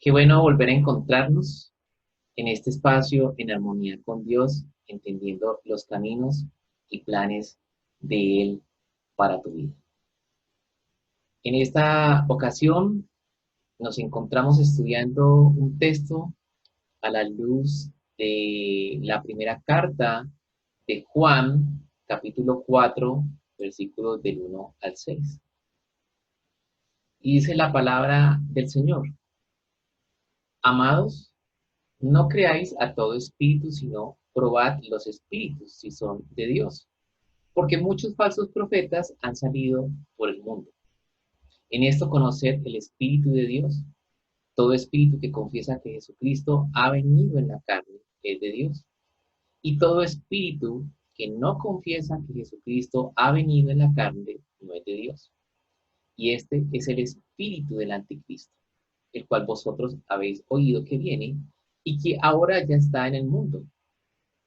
Qué bueno volver a encontrarnos en este espacio en armonía con Dios, entendiendo los caminos y planes de Él para tu vida. En esta ocasión nos encontramos estudiando un texto a la luz de la primera carta de Juan, capítulo 4, versículos del 1 al 6. Y dice la palabra del Señor: Amados, no creáis a todo espíritu, sino probad los espíritus si son de Dios, porque muchos falsos profetas han salido por el mundo. En esto conoced el Espíritu de Dios. Todo espíritu que confiesa que Jesucristo ha venido en la carne es de Dios. Y todo espíritu que no confiesa que Jesucristo ha venido en la carne no es de Dios. Y este es el espíritu del anticristo, el cual vosotros habéis oído que viene y que ahora ya está en el mundo.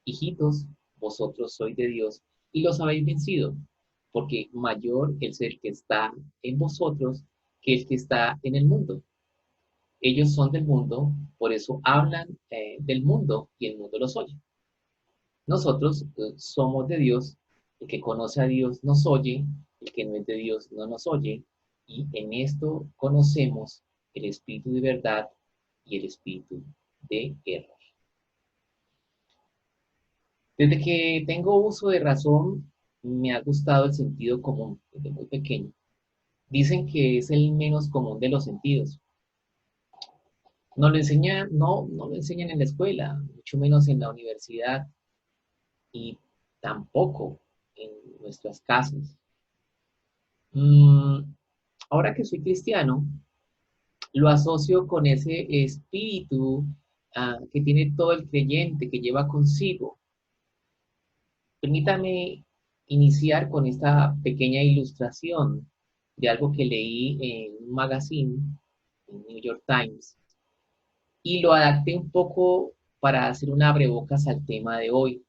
Hijitos, vosotros sois de Dios y los habéis vencido, porque mayor es el que está en vosotros que el que está en el mundo. Ellos son del mundo, por eso hablan del mundo y el mundo los oye. Nosotros somos de Dios, el que conoce a Dios nos oye, el que no es de Dios no nos oye, y en esto conocemos el espíritu de verdad y el espíritu de error. Desde que tengo uso de razón, me ha gustado el sentido común desde muy pequeño. Dicen que es el menos común de los sentidos. No lo enseñan en la escuela, mucho menos en la universidad y tampoco en nuestras casas. Mm, Ahora que soy cristiano, lo asocio con ese espíritu que tiene todo el creyente, que lleva consigo. Permítame iniciar con esta pequeña ilustración de algo que leí en un magazine, en New York Times, y lo adapté un poco para hacer un abrebocas al tema de hoy.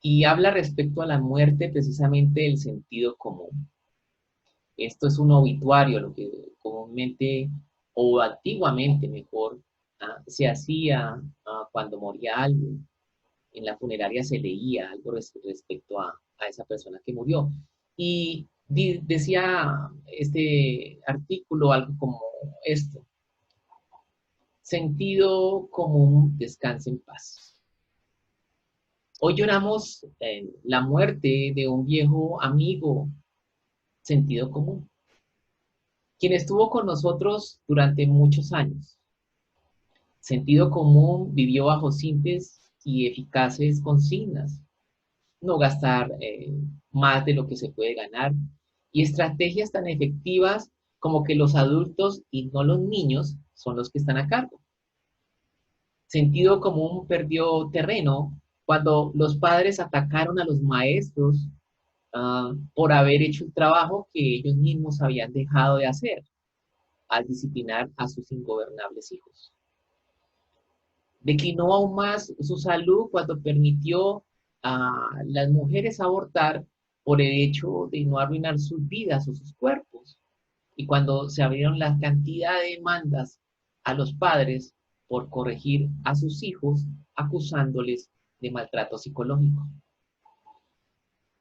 Y habla respecto a la muerte precisamente del sentido común. Esto es un obituario, lo que comúnmente o antiguamente mejor se hacía cuando moría alguien. En la funeraria se leía algo respecto a esa persona que murió. Y decía este artículo algo como esto: sentido común, descanse en paz. Hoy lloramos la muerte de un viejo amigo, sentido común, quien estuvo con nosotros durante muchos años. Sentido común vivió bajo simples y eficaces consignas: no gastar más de lo que se puede ganar, y estrategias tan efectivas como que los adultos y no los niños son los que están a cargo. Sentido común perdió terreno cuando los padres atacaron a los maestros por haber hecho un trabajo que ellos mismos habían dejado de hacer al disciplinar a sus ingobernables hijos. Declinó aún más su salud cuando permitió a las mujeres abortar por el hecho de no arruinar sus vidas o sus cuerpos. Y cuando se abrieron la cantidad de demandas a los padres por corregir a sus hijos, acusándoles de maltrato psicológico.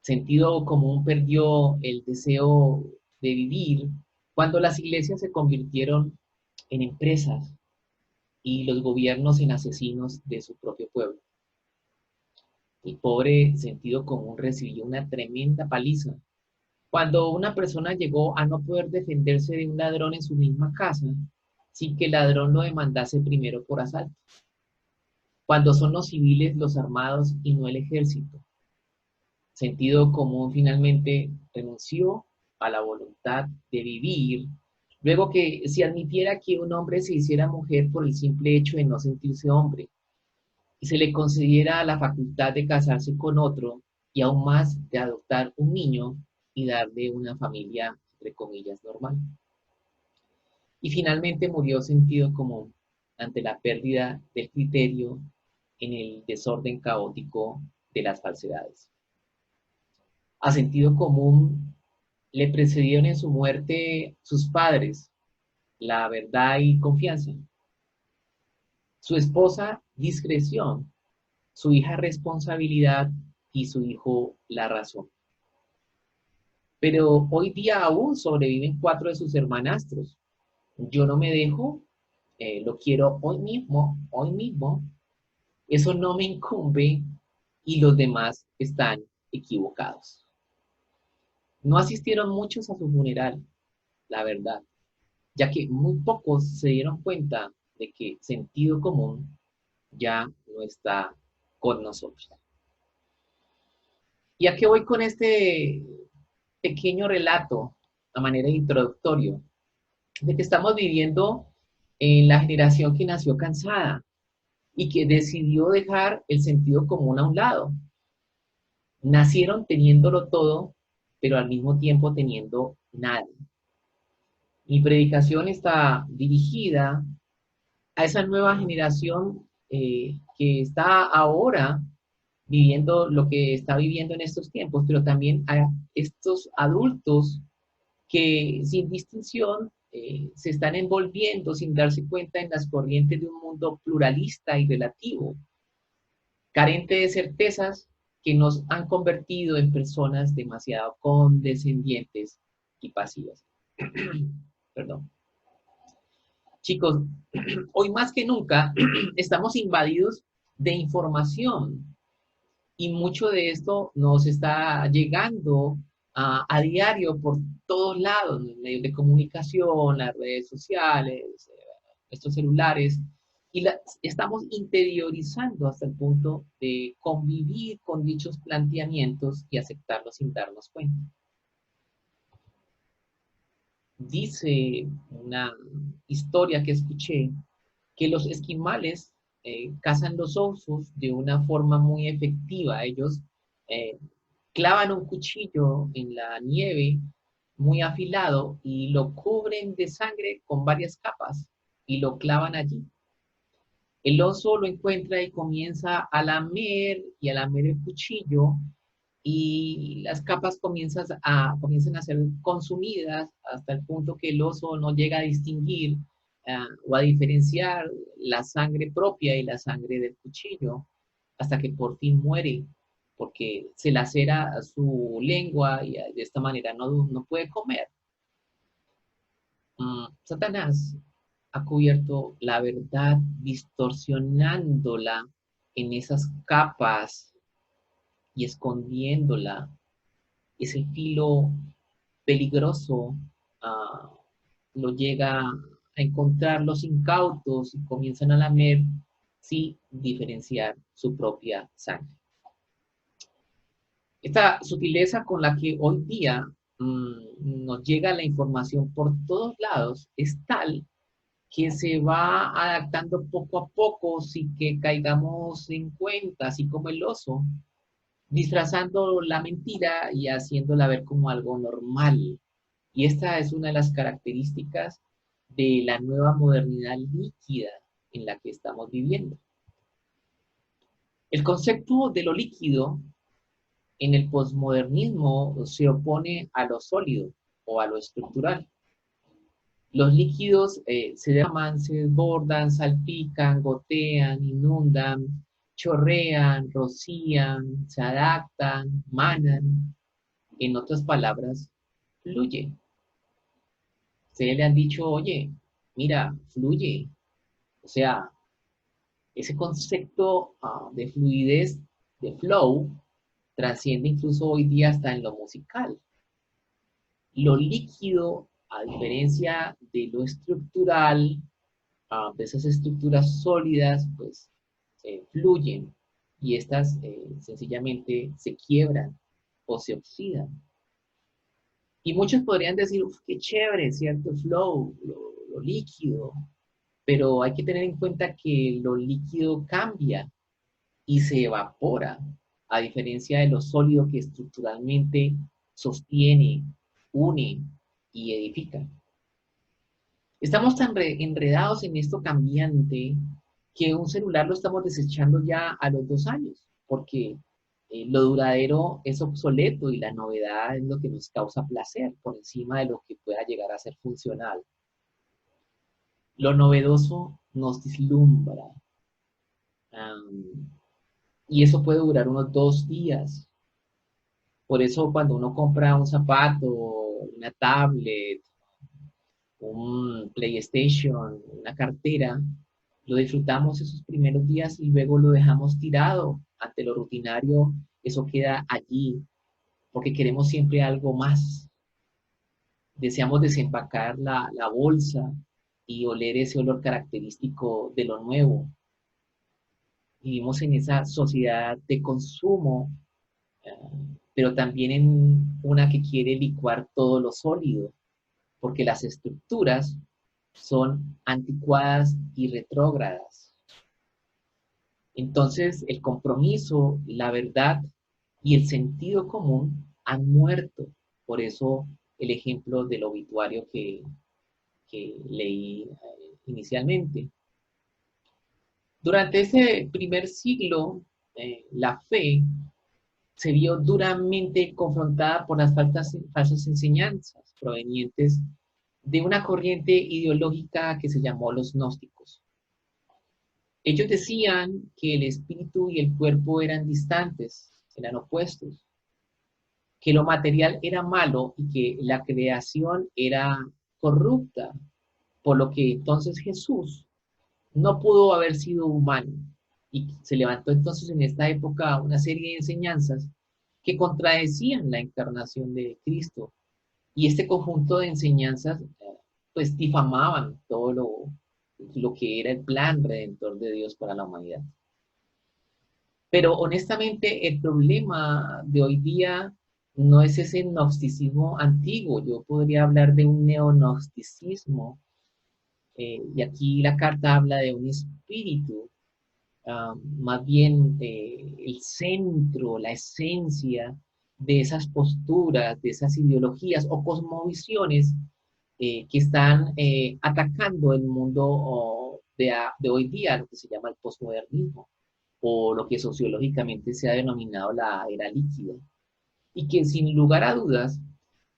Sentido común perdió el deseo de vivir cuando las iglesias se convirtieron en empresas y los gobiernos en asesinos de su propio pueblo. El pobre sentido común recibió una tremenda paliza cuando una persona llegó a no poder defenderse de un ladrón en su misma casa sin que el ladrón lo demandase primero por asalto. Cuando son los civiles los armados y no el ejército. Sentido común finalmente renunció a la voluntad de vivir, luego que se admitiera que un hombre se hiciera mujer por el simple hecho de no sentirse hombre, y se le concediera la facultad de casarse con otro y aún más de adoptar un niño y darle una familia, entre comillas, normal. Y finalmente murió sentido común ante la pérdida del criterio en el desorden caótico de las falsedades. A sentido común le precedieron en su muerte sus padres, la verdad y confianza. Su esposa, discreción. Su hija, responsabilidad. Y su hijo, la razón. Pero hoy día aún sobreviven 4 de sus hermanastros. Yo no me dejo, lo quiero hoy mismo, hoy mismo. Eso no me incumbe y los demás están equivocados. No asistieron muchos a su funeral, la verdad, ya que muy pocos se dieron cuenta de que sentido común ya no está con nosotros. ¿Y a qué voy con este pequeño relato a manera de introductorio? De que estamos viviendo en la generación que nació cansada y que decidió dejar el sentido común a un lado. Nacieron teniéndolo todo, pero al mismo tiempo teniendo nada. Mi predicación está dirigida a esa nueva generación que está ahora viviendo lo que está viviendo en estos tiempos, pero también a estos adultos que sin distinción se están envolviendo sin darse cuenta en las corrientes de un mundo pluralista y relativo, carente de certezas que nos han convertido en personas demasiado condescendientes y pasivas. Perdón. Chicos, hoy más que nunca estamos invadidos de información y mucho de esto nos está llegando a diario por todos lados, los medios de comunicación, las redes sociales, estos celulares, y estamos interiorizando hasta el punto de convivir con dichos planteamientos y aceptarlos sin darnos cuenta. Dice una historia que escuché que los esquimales cazan los osos de una forma muy efectiva. Ellos eh, clavan un cuchillo en la nieve muy afilado y lo cubren de sangre con varias capas y lo clavan allí. El oso lo encuentra y comienza a lamer y a lamer el cuchillo y las capas comienzan a ser consumidas hasta el punto que el oso no llega a distinguir o a diferenciar la sangre propia y la sangre del cuchillo hasta que por fin muere porque se lacera su lengua y de esta manera no puede comer. Satanás ha cubierto la verdad distorsionándola en esas capas y escondiéndola. Ese filo peligroso uh, lo llega a encontrar los incautos y comienzan a lamer sin diferenciar su propia sangre. Esta sutileza con la que hoy día nos llega la información por todos lados es tal que se va adaptando poco a poco sin que caigamos en cuenta, así como el oso, disfrazando la mentira y haciéndola ver como algo normal. Y esta es una de las características de la nueva modernidad líquida en la que estamos viviendo. El concepto de lo líquido en el posmodernismo se opone a lo sólido o a lo estructural. Los líquidos se derraman, se desbordan, salpican, gotean, inundan, chorrean, rocían, se adaptan, manan. En otras palabras, fluyen. Ustedes le han dicho, oye, mira, fluye. O sea, ese concepto de fluidez, de flow, trasciende incluso hoy día hasta en lo musical. Lo líquido, a diferencia de lo estructural, de esas estructuras sólidas, pues fluyen y estas sencillamente se quiebran o se oxidan. Y muchos podrían decir, qué chévere, ¿cierto? Flow, lo líquido, pero hay que tener en cuenta que lo líquido cambia y se evapora, a diferencia de lo sólido que estructuralmente sostiene, une y edifica. Estamos tan enredados en esto cambiante que un celular lo estamos desechando ya a los 2 años, porque lo duradero es obsoleto y la novedad es lo que nos causa placer por encima de lo que pueda llegar a ser funcional. Lo novedoso nos deslumbra. am, y eso puede durar unos 2 días. Por eso cuando uno compra un zapato, una tablet, un PlayStation, una cartera, lo disfrutamos esos primeros días y luego lo dejamos tirado ante lo rutinario. Eso queda allí porque queremos siempre algo más. Deseamos desempacar la bolsa y oler ese olor característico de lo nuevo. Vivimos en esa sociedad de consumo, eh, pero también en una que quiere licuar todo lo sólido, porque las estructuras son anticuadas y retrógradas. Entonces, el compromiso, la verdad y el sentido común han muerto. Por eso el ejemplo del obituario que leí inicialmente. Durante ese primer siglo, la fe se vio duramente confrontada por las falsas enseñanzas provenientes de una corriente ideológica que se llamó los gnósticos. Ellos decían que el espíritu y el cuerpo eran distantes, eran opuestos, que lo material era malo y que la creación era corrupta, por lo que entonces Jesús no pudo haber sido humano. Y se levantó entonces en esta época una serie de enseñanzas que contradecían la encarnación de Cristo. Y este conjunto de enseñanzas pues difamaban todo lo que era el plan redentor de Dios para la humanidad. Pero honestamente el problema de hoy día no es ese gnosticismo antiguo. Yo podría hablar de un neognosticismo, y aquí la carta habla de un espíritu, más bien el centro, la esencia de esas posturas, de esas ideologías o cosmovisiones que están atacando el mundo de hoy día, lo que se llama el posmodernismo, o lo que sociológicamente se ha denominado la era líquida, y que sin lugar a dudas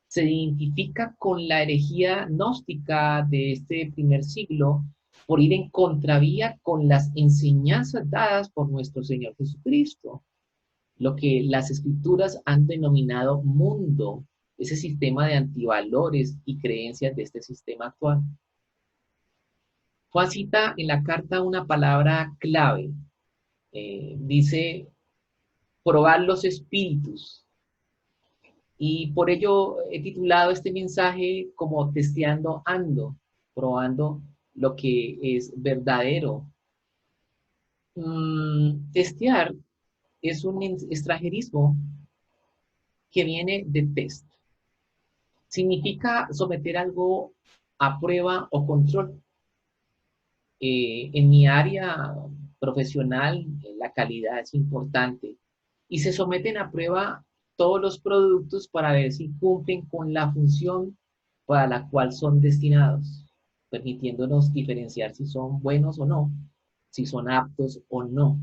se identifica con la herejía gnóstica de este primer siglo por ir en contravía con las enseñanzas dadas por nuestro Señor Jesucristo, lo que las escrituras han denominado mundo, ese sistema de antivalores y creencias de este sistema actual. Juan cita en la carta una palabra clave, dice probar los espíritus, y por ello he titulado este mensaje como testeando ando, probando lo que es verdadero. Testear es un extranjerismo que viene de test. Significa someter algo a prueba o control. En mi área profesional, la calidad es importante y se someten a prueba todos los productos para ver si cumplen con la función para la cual son destinados, permitiéndonos diferenciar si son buenos o no, si son aptos o no,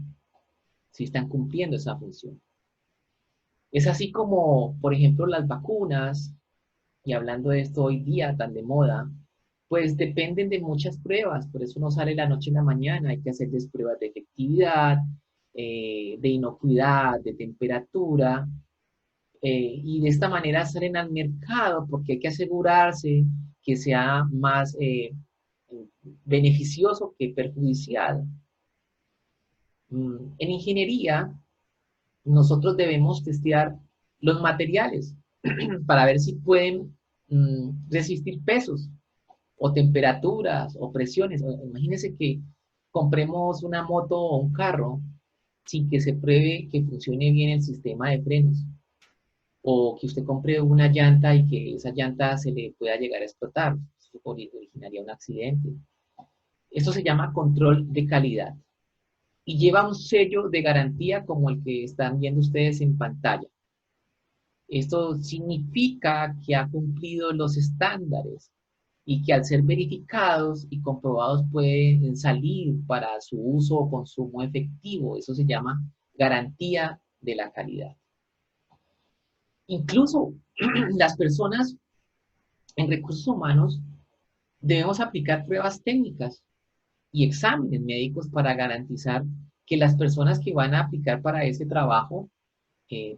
si están cumpliendo esa función. Es así como, por ejemplo, las vacunas, y hablando de esto hoy día tan de moda, pues dependen de muchas pruebas, por eso no sale la noche en la mañana, hay que hacerles pruebas de efectividad, de inocuidad, de temperatura, y de esta manera salen al mercado porque hay que asegurarse que sea más beneficioso que perjudicial. En ingeniería, nosotros debemos testear los materiales para ver si pueden resistir pesos o temperaturas o presiones. Imagínense que compremos una moto o un carro sin que se pruebe que funcione bien el sistema de frenos, o que usted compre una llanta y que esa llanta se le pueda llegar a explotar. Esto originaría un accidente. Esto se llama control de calidad y lleva un sello de garantía como el que están viendo ustedes en pantalla. Esto significa que ha cumplido los estándares y que al ser verificados y comprobados pueden salir para su uso o consumo efectivo. Eso se llama garantía de la calidad. Incluso las personas en recursos humanos Debemos aplicar pruebas técnicas y exámenes médicos para garantizar que las personas que van a aplicar para ese trabajo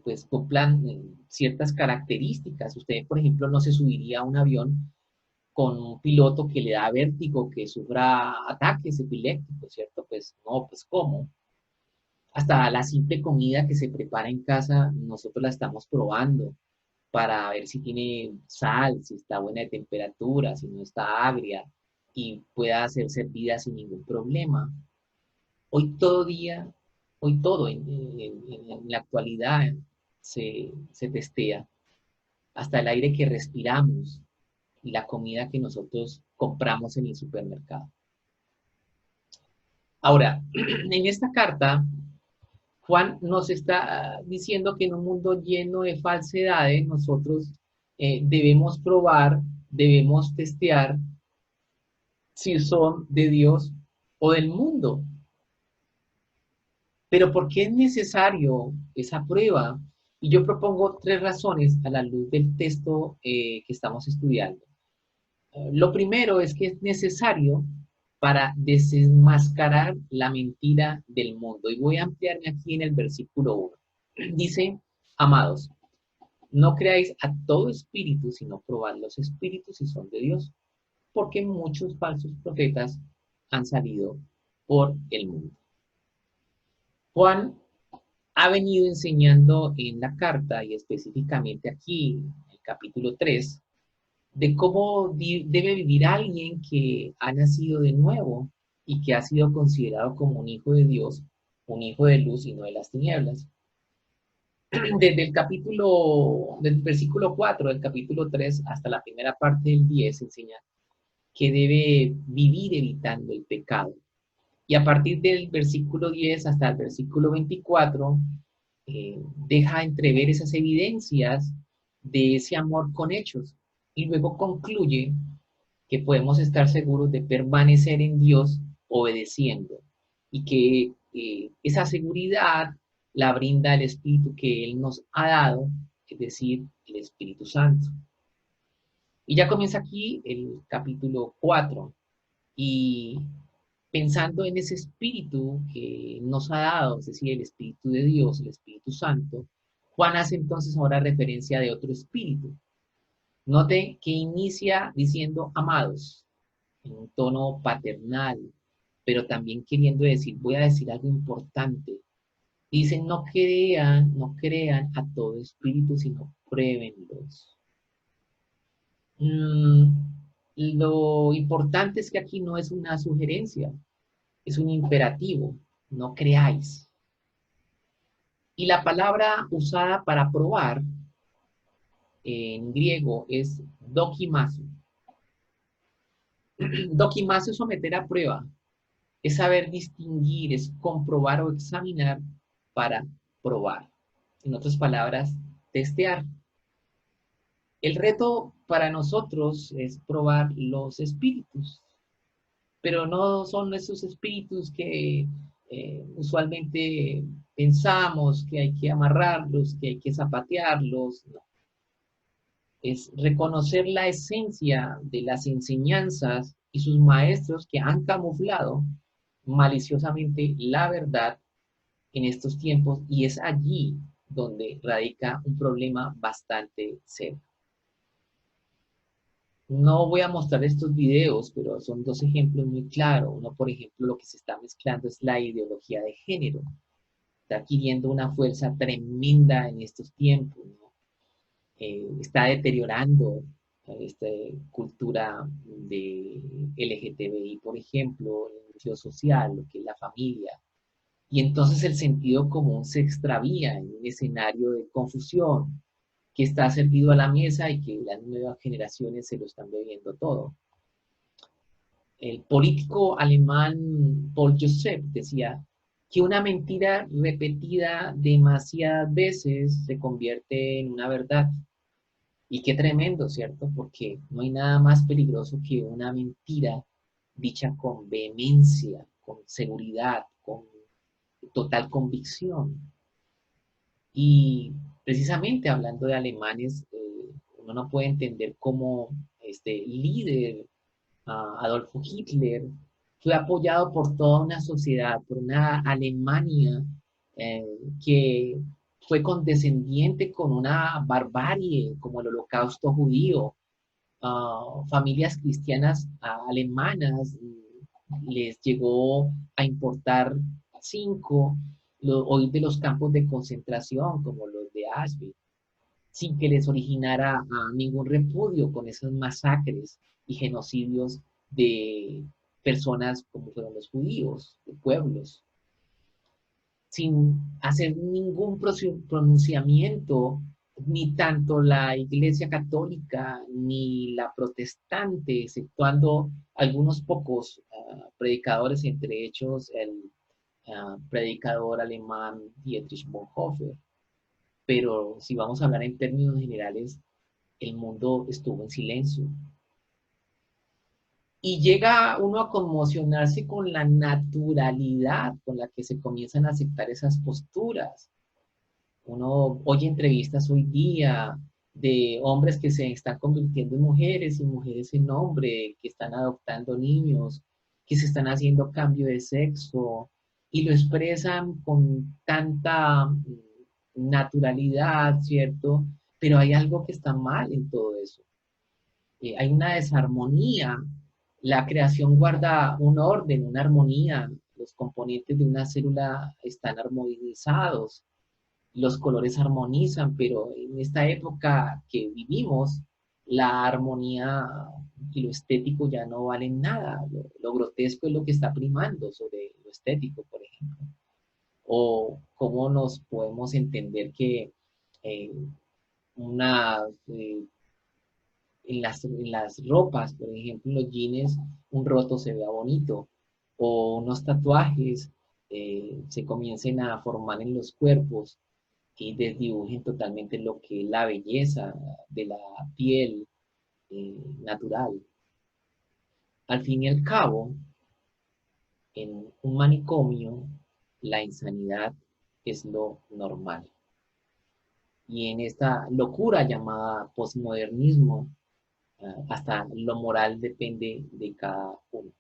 pues cumplan ciertas características. Usted, por ejemplo, no se subiría a un avión con un piloto que le da vértigo, que sufra ataques epilépticos, ¿cierto? Pues no, pues ¿cómo? Hasta la simple comida que se prepara en casa, nosotros la estamos probando para ver si tiene sal, si está buena de temperatura, si no está agria y pueda ser servida sin ningún problema. Hoy todo día, hoy todo en la actualidad se testea, hasta el aire que respiramos y la comida que nosotros compramos en el supermercado. Ahora, en esta carta, Juan nos está diciendo que en un mundo lleno de falsedades, nosotros debemos probar, debemos testear si son de Dios o del mundo. Pero ¿por qué es necesario esa prueba? Y yo propongo tres razones a la luz del texto que estamos estudiando. Lo primero es que es necesario para desenmascarar la mentira del mundo. Y voy a ampliarme aquí en el versículo 1. Dice, amados, no creáis a todo espíritu, sino probad los espíritus si son de Dios, porque muchos falsos profetas han salido por el mundo. Juan ha venido enseñando en la carta y específicamente aquí, en el capítulo 3, de cómo debe vivir alguien que ha nacido de nuevo y que ha sido considerado como un hijo de Dios, un hijo de luz y no de las tinieblas. Desde el capítulo, del versículo 4 del capítulo 3 hasta la primera parte del 10 enseña que debe vivir evitando el pecado. Y a partir del versículo 10 hasta el versículo 24, deja entrever esas evidencias de ese amor con hechos. Y luego concluye que podemos estar seguros de permanecer en Dios obedeciendo y que esa seguridad la brinda el Espíritu que Él nos ha dado, es decir, el Espíritu Santo. Y ya comienza aquí el capítulo 4 y pensando en ese Espíritu que nos ha dado, es decir, el Espíritu de Dios, el Espíritu Santo, Juan hace entonces ahora referencia de otro Espíritu. Note que inicia diciendo amados, en un tono paternal, pero también queriendo decir, voy a decir algo importante. Dicen, no crean a todo espíritu, sino pruébenlos. Mm, lo importante es que aquí no es una sugerencia, es un imperativo, no creáis. Y la palabra usada para probar en griego es dokimazo. Dokimazo es someter a prueba, es saber distinguir, es comprobar o examinar para probar. En otras palabras, testear. El reto para nosotros es probar los espíritus, pero no son esos espíritus que usualmente pensamos que hay que amarrarlos, que hay que zapatearlos. No. Es reconocer la esencia de las enseñanzas y sus maestros que han camuflado maliciosamente la verdad en estos tiempos y es allí donde radica un problema bastante serio. No voy a mostrar estos videos, pero son dos ejemplos muy claros. Uno, por ejemplo, lo que se está mezclando es la ideología de género. Está adquiriendo una fuerza tremenda en estos tiempos, ¿no? Está deteriorando esta cultura de LGTBI, por ejemplo, el núcleo social, lo que es la familia. Y entonces el sentido común se extravía en un escenario de confusión que está servido a la mesa y que las nuevas generaciones se lo están bebiendo todo. El político alemán Paul Joseph decía que una mentira repetida demasiadas veces se convierte en una verdad. Y qué tremendo, ¿cierto? Porque no hay nada más peligroso que una mentira dicha con vehemencia, con seguridad, con total convicción. Y precisamente hablando de alemanes, uno no puede entender cómo este líder Adolfo Hitler, fue apoyado por toda una sociedad, por una Alemania eh, que fue condescendiente con una barbarie como el holocausto judío. Familias cristianas alemanas les llegó a importar cinco hoy de los campos de concentración como los de Auschwitz, sin que les originara ningún repudio con esas masacres y genocidios de personas como fueron los judíos, de pueblos, sin hacer ningún pronunciamiento, ni tanto la Iglesia Católica ni la protestante, exceptuando algunos pocos predicadores, entre ellos el predicador alemán Dietrich Bonhoeffer. Pero si vamos a hablar en términos generales, el mundo estuvo en silencio. Y llega uno a conmocionarse con la naturalidad con la que se comienzan a aceptar esas posturas. Uno oye entrevistas hoy día de hombres que se están convirtiendo en mujeres y mujeres en hombres, que están adoptando niños, que se están haciendo cambio de sexo y lo expresan con tanta naturalidad, ¿cierto? Pero hay algo que está mal en todo eso. Hay una desarmonía. La creación guarda un orden, una armonía. Los componentes de una célula están armonizados, los colores armonizan, pero en esta época que vivimos, la armonía y lo estético ya no valen nada. Lo grotesco es lo que está primando sobre lo estético, por ejemplo. O cómo nos podemos entender que eh, una, en las ropas, por ejemplo, en los jeans, un roto se vea bonito, o unos tatuajes se comiencen a formar en los cuerpos y desdibujen totalmente lo que es la belleza de la piel natural. Al fin y al cabo, en un manicomio, la insanidad es lo normal. Y en esta locura llamada posmodernismo, hasta lo moral depende de cada uno.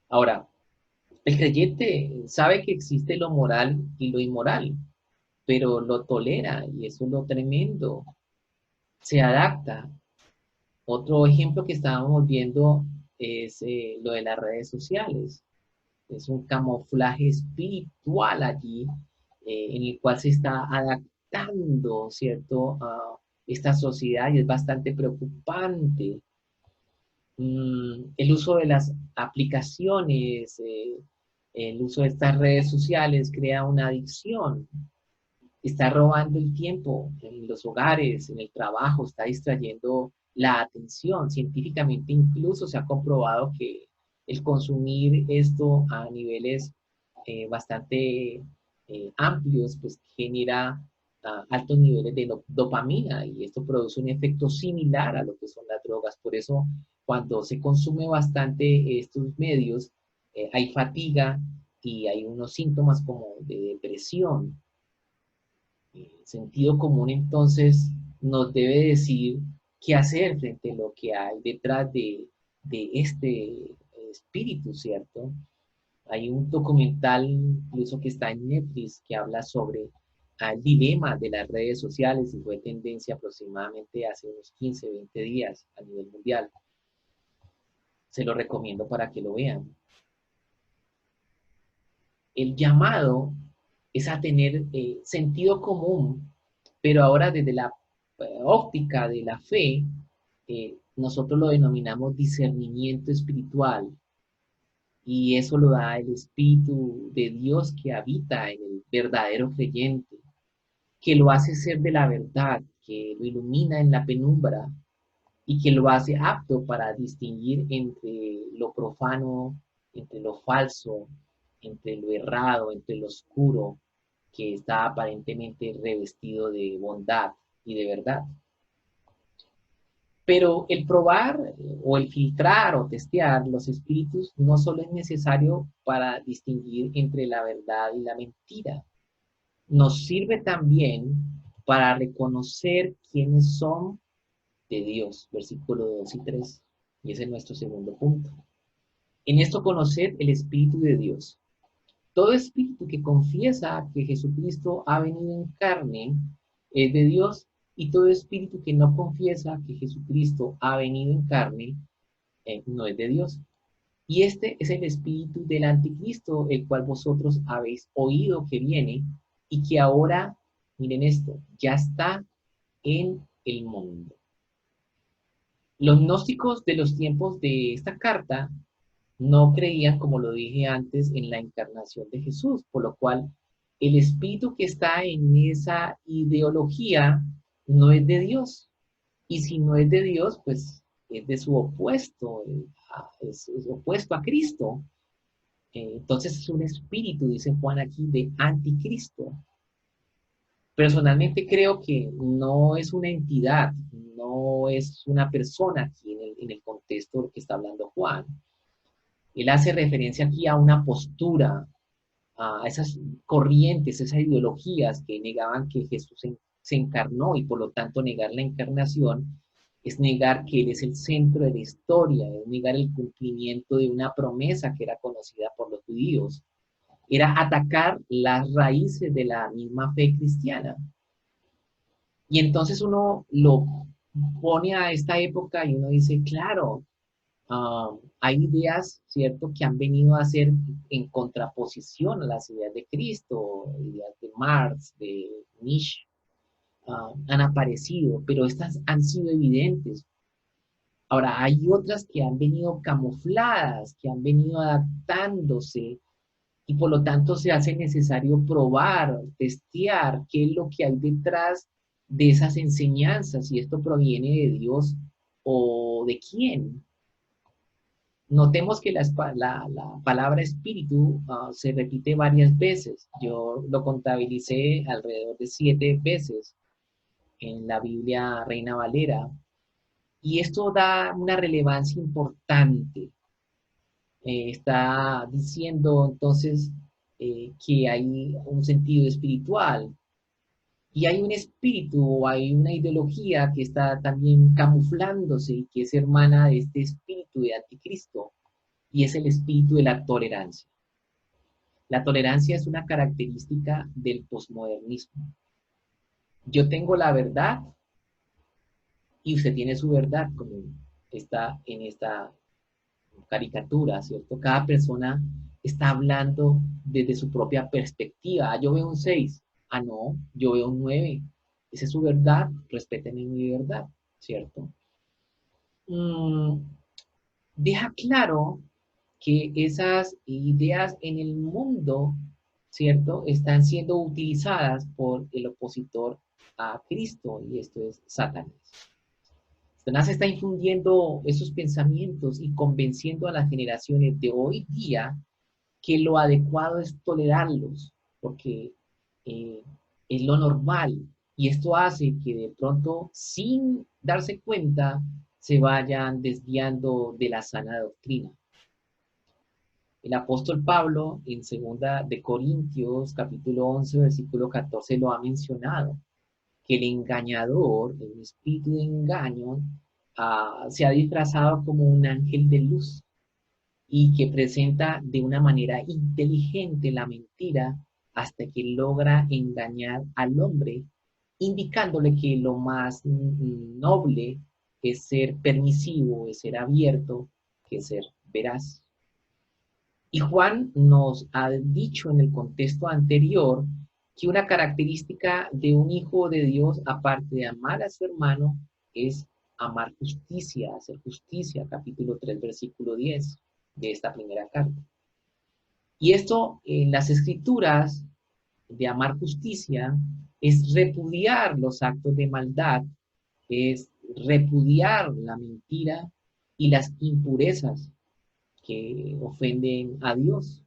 Ahora, el creyente sabe que existe lo moral y lo inmoral, pero lo tolera y eso es lo tremendo. Se adapta. Otro ejemplo que estábamos viendo es lo de las redes sociales. Es un camuflaje espiritual allí en el cual se está adaptando, ¿cierto?, a esta sociedad y es bastante preocupante. El uso de las aplicaciones, el uso de estas redes sociales crea una adicción, está robando el tiempo en los hogares, en el trabajo, está distrayendo la atención. Científicamente incluso se ha comprobado que el consumir esto a niveles bastante amplios, pues genera altos niveles de dopamina y esto produce un efecto similar a lo que son las drogas. Por eso, cuando se consume bastante estos medios, hay fatiga y hay unos síntomas como de depresión. El sentido común entonces nos debe decir qué hacer frente a lo que hay detrás de este espíritu, ¿cierto? Hay un documental incluso que está en Netflix que habla sobre el dilema de las redes sociales y fue tendencia aproximadamente hace unos 15, 20 días a nivel mundial. Se lo recomiendo para que lo vean. El llamado es a tener sentido común, pero ahora desde la óptica de la fe, nosotros lo denominamos discernimiento espiritual y eso lo da el Espíritu de Dios que habita en el verdadero creyente, que lo hace ser de la verdad, que lo ilumina en la penumbra y que lo hace apto para distinguir entre lo profano, entre lo falso, entre lo errado, entre lo oscuro, que está aparentemente revestido de bondad y de verdad. Pero el probar o el filtrar o testear los espíritus no solo es necesario para distinguir entre la verdad y la mentira, nos sirve también para reconocer quiénes son de Dios, versículos 2 y 3. Y ese es nuestro segundo punto. En esto conoced el Espíritu de Dios. Todo espíritu que confiesa que Jesucristo ha venido en carne es de Dios, y todo espíritu que no confiesa que Jesucristo ha venido en carne no es de Dios. Y este es el espíritu del anticristo, el cual vosotros habéis oído que viene y que ahora, miren esto, ya está en el mundo. Los gnósticos de los tiempos de esta carta no creían, como lo dije antes, en la encarnación de Jesús, por lo cual el espíritu que está en esa ideología no es de Dios. Y si no es de Dios, pues es de su opuesto, es opuesto a Cristo. Entonces es un espíritu, dice Juan aquí, de anticristo. Personalmente creo que no es una entidad, no es una persona aquí en el contexto de lo que está hablando Juan. Él hace referencia aquí a una postura, a esas corrientes, esas ideologías que negaban que Jesús se encarnó, y por lo tanto negar la encarnación es negar que Él es el centro de la historia, es negar el cumplimiento de una promesa que era conocida por los judíos, era atacar las raíces de la misma fe cristiana. Y entonces uno lo pone a esta época y uno dice, claro, hay ideas, ¿cierto?, que han venido a ser en contraposición a las ideas de Cristo, ideas de Marx, de Nietzsche, han aparecido, pero estas han sido evidentes. Ahora, hay otras que han venido camufladas, que han venido adaptándose, y por lo tanto se hace necesario probar, testear qué es lo que hay detrás de esas enseñanzas, si esto proviene de Dios o de quién. Notemos que la palabra espíritu se repite varias veces. Yo lo contabilicé alrededor de 7 veces en la Biblia Reina Valera. Y esto da una relevancia importante. Está diciendo entonces que hay un sentido espiritual. Y hay un espíritu o hay una ideología que está también camuflándose y que es hermana de este espíritu de anticristo, y es el espíritu de la tolerancia. La tolerancia es una característica del posmodernismo. Yo tengo la verdad y usted tiene su verdad, como está en esta caricatura, ¿cierto? Cada persona está hablando desde su propia perspectiva. Ah, yo veo un 6. Ah, no, yo veo un 9. Esa es su verdad, respeten mi verdad, ¿cierto? Mm, deja claro que esas ideas en el mundo, ¿cierto?, están siendo utilizadas por el opositor a Cristo, y esto es Satanás. Satanás está infundiendo esos pensamientos y convenciendo a las generaciones de hoy día que lo adecuado es tolerarlos, porque eh, es lo normal. Y esto hace que de pronto, sin darse cuenta, se vayan desviando de la sana doctrina. El apóstol Pablo en segunda de Corintios, capítulo 11, versículo 14, lo ha mencionado, que el engañador, el espíritu de engaño, se ha disfrazado como un ángel de luz, y que presenta de una manera inteligente la mentira hasta que logra engañar al hombre, indicándole que lo más noble es ser permisivo, es ser abierto, que ser veraz. Y Juan nos ha dicho en el contexto anterior que una característica de un hijo de Dios, aparte de amar a su hermano, es amar justicia, hacer justicia, capítulo 3, versículo 10 de esta primera carta. Y esto en las escrituras de amar justicia es repudiar los actos de maldad, es repudiar la mentira y las impurezas que ofenden a Dios.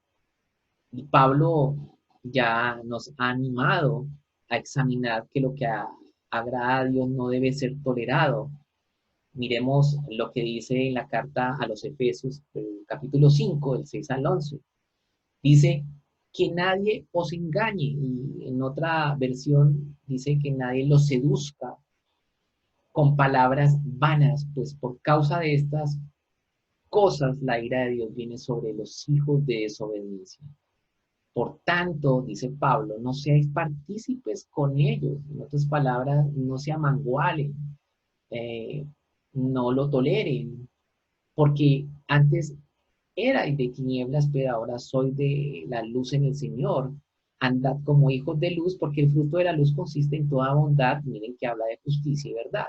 Y Pablo ya nos ha animado a examinar que lo que agrada a Dios no debe ser tolerado. Miremos lo que dice en la carta a los Efesios, capítulo 5, del 6 al 11. Dice que nadie os engañe, y en otra versión dice que nadie los seduzca con palabras vanas, pues por causa de estas cosas la ira de Dios viene sobre los hijos de desobediencia. Por tanto, dice Pablo, no seáis partícipes con ellos. En otras palabras, no se amangualen, eh, no lo toleren, porque antes erais de tinieblas, pero ahora soy de la luz en el Señor. Andad como hijos de luz, porque el fruto de la luz consiste en toda bondad. Miren que habla de justicia y verdad.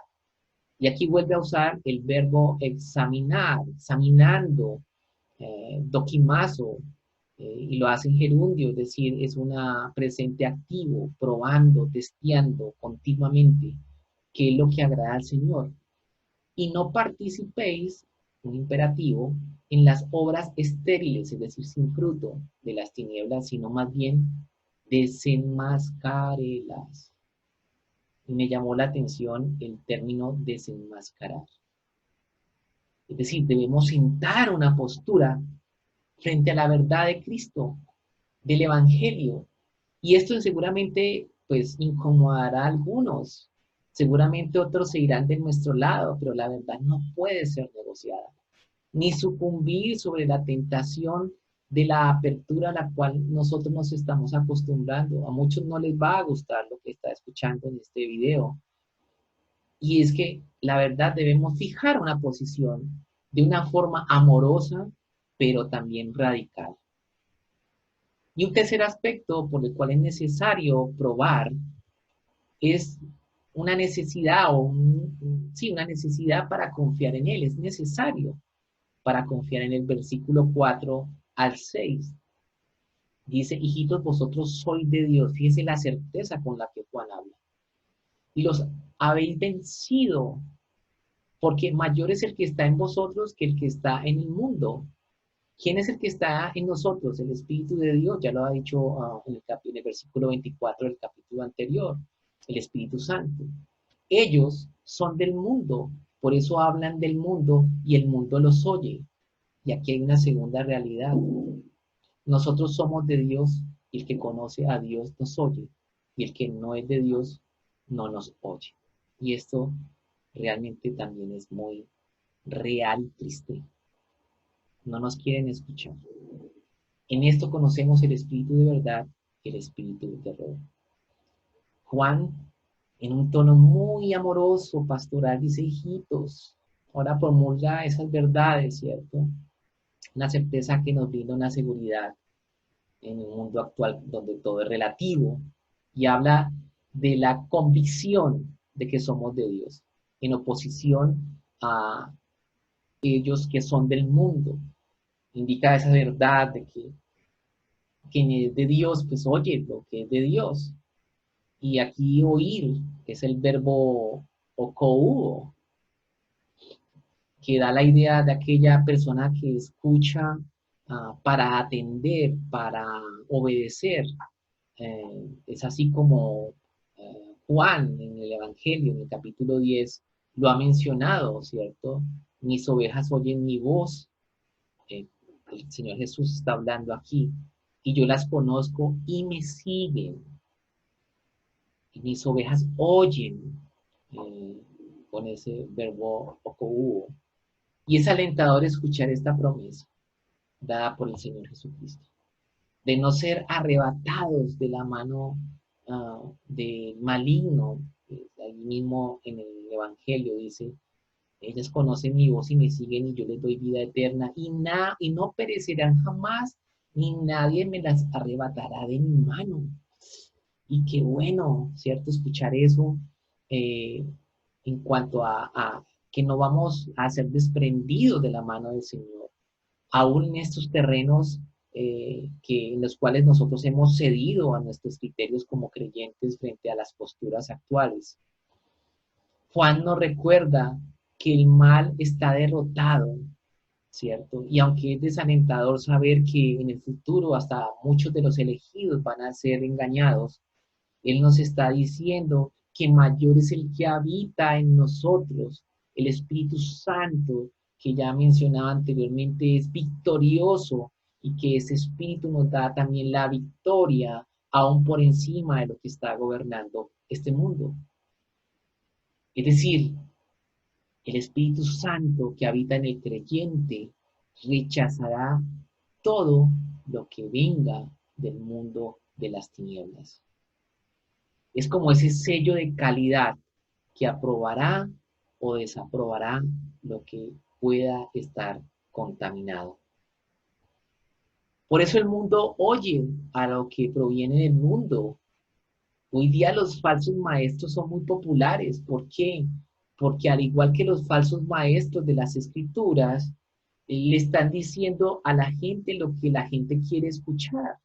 Y aquí vuelve a usar el verbo examinar, examinando, doquimazo, y lo hace en gerundio, es decir, es un presente activo, probando, testeando continuamente qué es lo que agrada al Señor. Y no participéis, un imperativo, en las obras estériles, es decir, sin fruto de las tinieblas, sino más bien desenmascarelas. Y me llamó la atención el término desenmascarar. Es decir, debemos sentar una postura frente a la verdad de Cristo, del Evangelio. Y esto seguramente pues incomodará a algunos. Seguramente otros se irán de nuestro lado, pero la verdad no puede ser negociada. Ni sucumbir sobre la tentación de la apertura a la cual nosotros nos estamos acostumbrando. A muchos no les va a gustar lo que está escuchando en este video. Y es que la verdad debemos fijar una posición de una forma amorosa, pero también radical. Y un tercer aspecto por el cual es necesario probar es una necesidad sí, una necesidad para confiar en Él. Es necesario para confiar en el versículo 4 al 6. Dice, hijitos, vosotros sois de Dios. Fíjense la certeza con la que Juan habla. Y los habéis vencido, porque mayor es el que está en vosotros que el que está en el mundo. ¿Quién es el que está en nosotros? El Espíritu de Dios, ya lo ha dicho en el versículo 24 del capítulo anterior, el Espíritu Santo. Ellos son del mundo, por eso hablan del mundo y el mundo los oye. Y aquí hay una segunda realidad. Nosotros somos de Dios y el que conoce a Dios nos oye, y el que no es de Dios no nos oye. Y esto realmente también es muy real y triste. No nos quieren escuchar. En esto conocemos el espíritu de verdad y el espíritu de error. Juan, en un tono muy amoroso, pastoral, dice, hijitos, ahora promulga esas verdades, ¿cierto? Una certeza que nos brinda una seguridad en un mundo actual donde todo es relativo, y habla de la convicción de que somos de Dios, en oposición a ellos que son del mundo. Indica esa verdad de que quien es de Dios, pues oye lo que es de Dios. Y aquí oír es el verbo okouo, que da la idea de aquella persona que escucha para atender, para obedecer. Es así como Juan en el Evangelio, en el capítulo 10, lo ha mencionado, ¿cierto? Mis ovejas oyen mi voz. Eh, el Señor Jesús está hablando aquí. Y yo las conozco y me siguen. Y mis ovejas oyen, eh, con ese verbo okouo. Y es alentador escuchar esta promesa dada por el Señor Jesucristo, de no ser arrebatados de la mano del maligno. Ahí mismo en el Evangelio dice, ellas conocen mi voz y me siguen y yo les doy vida eterna y no perecerán jamás, ni nadie me las arrebatará de mi mano. Y qué bueno, ¿cierto? Escuchar eso eh, en cuanto a que no vamos a ser desprendidos de la mano del Señor, aún en estos terrenos en los cuales nosotros hemos cedido a nuestros criterios como creyentes frente a las posturas actuales. Juan nos recuerda que el mal está derrotado, ¿cierto? Y aunque es desalentador saber que en el futuro hasta muchos de los elegidos van a ser engañados, Él nos está diciendo que mayor es el que habita en nosotros, el Espíritu Santo, que ya mencionaba anteriormente, es victorioso y que ese Espíritu nos da también la victoria aún por encima de lo que está gobernando este mundo. Es decir, el Espíritu Santo que habita en el creyente rechazará todo lo que venga del mundo de las tinieblas. Es como ese sello de calidad que aprobará o desaprobará lo que pueda estar contaminado. Por eso el mundo oye a lo que proviene del mundo. Hoy día los falsos maestros son muy populares. ¿Por qué? Porque al igual que los falsos maestros de las escrituras, le están diciendo a la gente lo que la gente quiere escuchar.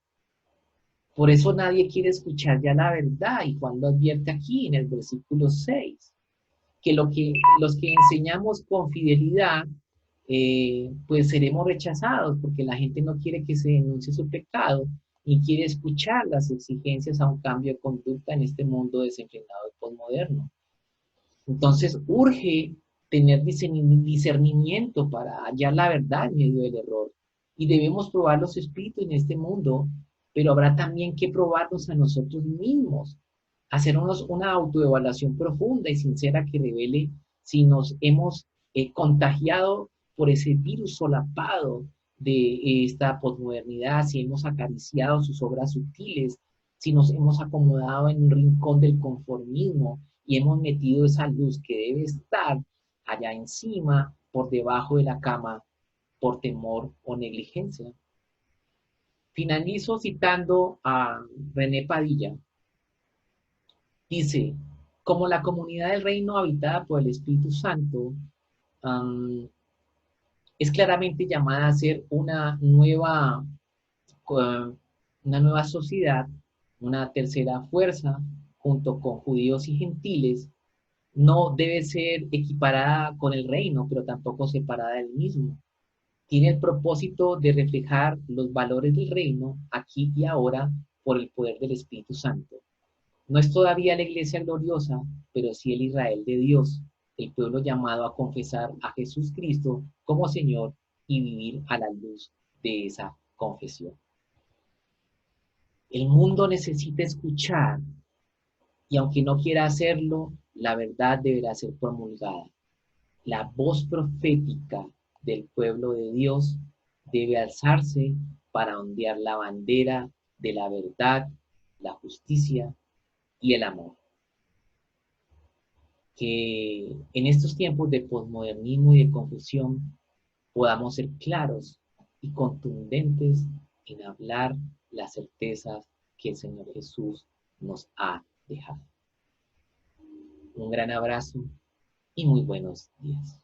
Por eso nadie quiere escuchar ya la verdad. Y Juan lo advierte aquí en el versículo 6, que los que enseñamos con fidelidad, pues seremos rechazados porque la gente no quiere que se denuncie su pecado ni quiere escuchar las exigencias a un cambio de conducta en este mundo desenfrenado y posmoderno. Entonces urge tener discernimiento para hallar la verdad en medio del error. Y debemos probar los espíritus en este mundo, pero habrá también que probarnos a nosotros mismos, hacernos una autoevaluación profunda y sincera que revele si nos hemos contagiado por ese virus solapado de esta posmodernidad, si hemos acariciado sus obras sutiles, si nos hemos acomodado en un rincón del conformismo y hemos metido esa luz que debe estar allá encima, por debajo de la cama, por temor o negligencia. Finalizo citando a René Padilla. Dice, como la comunidad del reino habitada por el Espíritu Santo um, es claramente llamada a ser una nueva sociedad, una tercera fuerza, junto con judíos y gentiles, no debe ser equiparada con el reino, pero tampoco separada del mismo. Tiene el propósito de reflejar los valores del reino aquí y ahora por el poder del Espíritu Santo. No es todavía la iglesia gloriosa, pero sí el Israel de Dios, el pueblo llamado a confesar a Jesús Cristo como Señor y vivir a la luz de esa confesión. El mundo necesita escuchar y aunque no quiera hacerlo, la verdad deberá ser promulgada. La voz profética del pueblo de Dios debe alzarse para ondear la bandera de la verdad, la justicia y el amor. Que en estos tiempos de posmodernismo y de confusión podamos ser claros y contundentes en hablar las certezas que el Señor Jesús nos ha dejado. Un gran abrazo y muy buenos días.